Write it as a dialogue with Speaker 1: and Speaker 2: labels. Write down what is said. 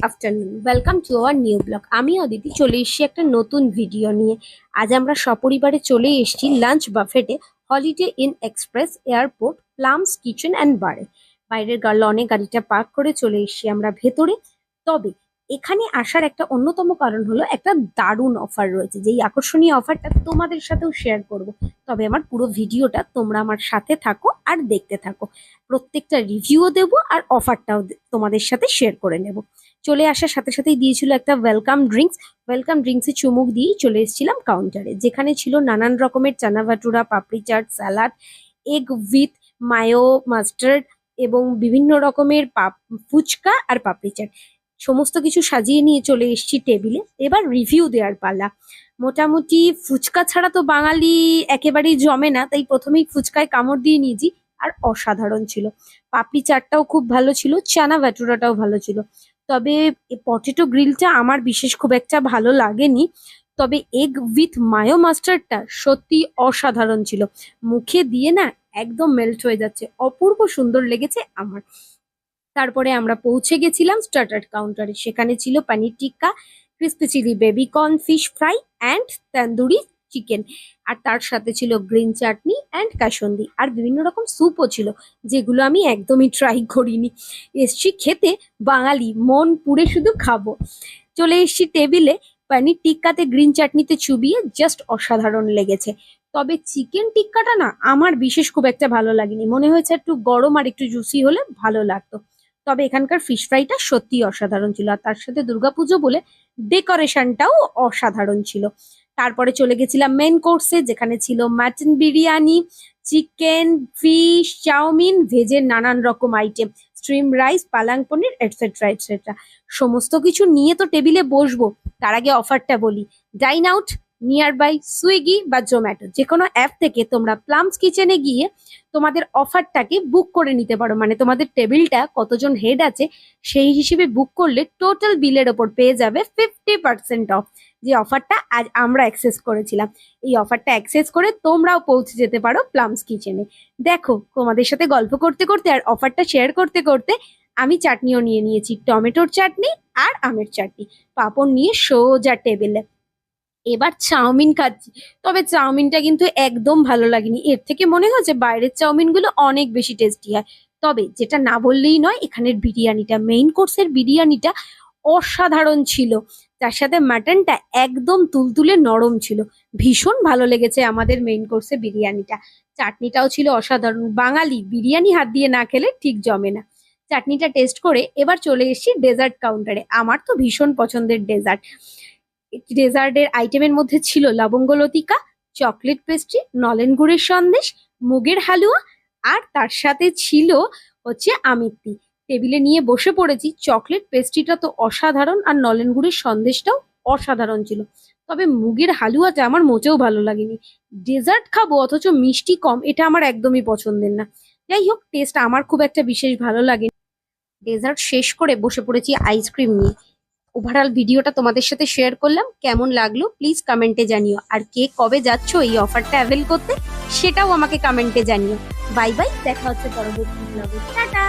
Speaker 1: Afternoon, welcome to our new blog. আমি অদিতি চলে এসেছি একটা নতুন ভিডিও নিয়ে। আজ আমরা সপরিবারে চলে এসেছি লাঞ্চ বাফেটে, Holiday Inn Express Airport, Plums Kitchen and বারে। বাইরের লনে গাড়িটা পার্ক করে চলে এসেছি আমরা ভেতরে। তবে এখানে আসার একটা অন্যতম কারণ হলো একটা দারুণ অফার রয়েছে, যেই আকর্ষণীয় অফারটা তোমাদের সাথেও শেয়ার করব। তবে আমার পুরো ভিডিওটা তোমরা আমার সাথে থাকো আর দেখতে থাকো। প্রত্যেকটা রিভিউও দেবো আর অফারটাও তোমাদের সাথে শেয়ার করে নেব। চলে আসার সাথে সাথেই দিয়েছিল একটা ওয়েলকাম ড্রিঙ্কসে চুমুক দিয়েই চলে এসেছিলাম কাউন্টারে, যেখানে ছিল নানান রকমের chana bhatura, papdi chaat, salad, egg with mayo, mustard এবং বিভিন্ন রকমের ফুচকা আর পাপড়ি চাট। সমস্ত কিছু সাজিয়ে নিয়ে চলে এসেছি টেবিলে। এবার রিভিউ দেওয়ার পালা। মোটামুটি ফুচকা ছাড়া তো বাঙালি একেবারেই জমে না, তাই প্রথমেই ফুচকায় কামড় দিয়ে নিয়েছি। আর অসাধারণ ছিল। পাপড়ি চাটটাও খুব ভালো ছিল, চানা ভাটুরাটাও ভালো ছিল। তবে পটেটো গ্রিলটা আমার বিশেষ খুব একটা ভালো লাগেনি। তবে এগ উইথ মায়ো মাস্টার্ডটা সত্যি অসাধারণ ছিল। মুখে দিয়ে না একদম মেল্ট হয়ে যাচ্ছে, অপূর্ব সুন্দর লেগেছে আমার। তারপরে আমরা পৌঁছে গেছিলাম স্টার্টার কাউন্টারে। সেখানে ছিল paneer tikka, crispy chilli baby corn, fish fry and tandoori chicken. আর তার সাথে ছিল গ্রিন চাটনি অ্যান্ড কাসুন্দি, আর বিভিন্ন রকম স্যুপও ছিল, যেগুলো আমি একদমই ট্রাই করিনি। এসছি খেতে, বাঙালি মন পুড়ে শুধু খাবো। চলে এসছি টেবিলে। পনির টিক্কাতে গ্রিন চাটনিতে চুবিয়ে জাস্ট অসাধারণ লেগেছে। তবে চিকেন টিক্কাটা না আমার বিশেষ খুব একটা ভালো লাগেনি, মনে হয়েছে একটু গরম আর একটু জুসি হলে ভালো লাগতো। তবে এখানকার ফিশ ফ্রাইটা সত্যি অসাধারণ ছিল, আর তার সাথে দুর্গাপুজো বলে ডেকোরেশনটাও অসাধারণ ছিল। তারপরে চলে গেছিলাম মেন কোর্সে, যেখানে ছিল mutton biryani, chicken, fish, chowmein, ভেজের নানান রকম item, steam rice, palang paneer etcetera etcetera. সমস্ত কিছু নিয়ে তো টেবিলে বসবো, তার আগে অফারটা বলি। ডাইন আউট, নিয়ার বাই, সুইগি বা জোম্যাটো, যে কোনো অ্যাপ থেকে তোমরা প্লামস কিচেনে গিয়ে তোমাদের অফারটাকে বুক করে নিতে পারো। মানে তোমাদের টেবিলটা কতজন হেড আছে সেই হিসেবে বুক করলে টোটাল বিলের ওপর পেয়ে যাবে 50% অফ, যে অফারটা আজ আমরা অ্যাক্সেস করেছিলাম। এই অফারটা অ্যাক্সেস করে তোমরাও পৌঁছে যেতে পারো প্লামস কিচেনে। দেখো, তোমাদের সাথে গল্প করতে করতে আর অফারটা শেয়ার করতে করতে আমি চাটনিও নিয়ে নিয়েছি, টমেটোর চাটনি আর আমের চাটনি। পাঁপড় নিয়ে সোজা টেবিলে। এবার চাউমিন খাচ্ছি। তবে চাউমিনটা কিন্তু একদম ভালো লাগেনি, এর থেকে মনে হচ্ছে বাইরের চাউমিনগুলো অনেক বেশি টেস্টি হয়। তবে যেটা না বললেই নয়, এখানের বিরিয়ানিটা, মেইন কোর্সের বিরিয়ানিটা অসাধারণ ছিল। তার সাথে মাটনটা একদম তুলতুলে নরম ছিল। ভীষণ ভালো লেগেছে আমাদের মেইন কোর্সে বিরিয়ানিটা। চাটনিটাও ছিল অসাধারণ, বাঙালি বিরিয়ানি হাত দিয়ে না খেলে ঠিক জমে না। চাটনিটা টেস্ট করে এবার চলে এসেছি ডেজার্ট কাউন্টারে। আমার তো ভীষণ পছন্দের ডেজার্টের আইটেমের মধ্যে ছিল লবঙ্গ লতিকা, চকলেট পেস্ট্রি, নলেন গুড়ের সন্দেশ, মুগের হালুয়া, আর তার সাথে ছিল হচ্ছে আমিত্তি। টেবিলে নিয়ে বসে পড়েছি। চকলেট পেস্ট্রিটা তো অসাধারণ, আর নলেন গুড়ের সন্দেশটাও অসাধারণ ছিল। তবে মুগের হালুয়াটা আমার মোটেও ভালো লাগেনি। ডেজার্ট খাবো অথচ মিষ্টি কম, এটা আমার একদমই পছন্দের না। যাই হোক, টেস্ট আমার খুব একটা বিশেষ ভালো লাগে। ডেজার্ট শেষ করে বসে পড়েছি আইসক্রিম নিয়ে। ওভারঅল ভিডিওটা তোমাদের সাথে শেয়ার করলাম, কেমন লাগলো প্লিজ কমেন্টে জানিও। আর কে কবে যাচ্ছ এই অফারটা অ্যাভেল করতে সেটাও আমাকে কমেন্টে জানিও। বাই বাই, দেখা হচ্ছে পরবর্তী ব্লগে। টাটা।